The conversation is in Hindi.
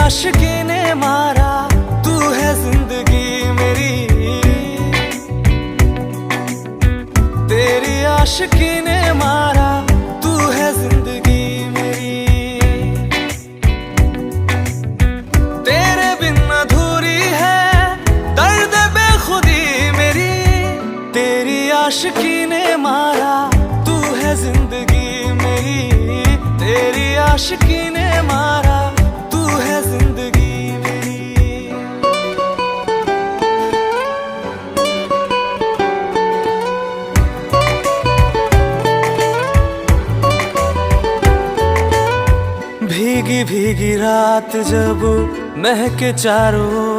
आशिकी ने मारा, तू है जिंदगी मेरी। तेरी आशिकी ने मारा, तू है जिंदगी मेरी। तेरे बिन अधूरी है दर्द बेखुदी मेरी। तेरी आशिकी ने मारा, तू है जिंदगी मेरी। तेरी आशिकी ने मारा, तू है जिंदगी मेरी। भीगी भीगी रात जब महके चारों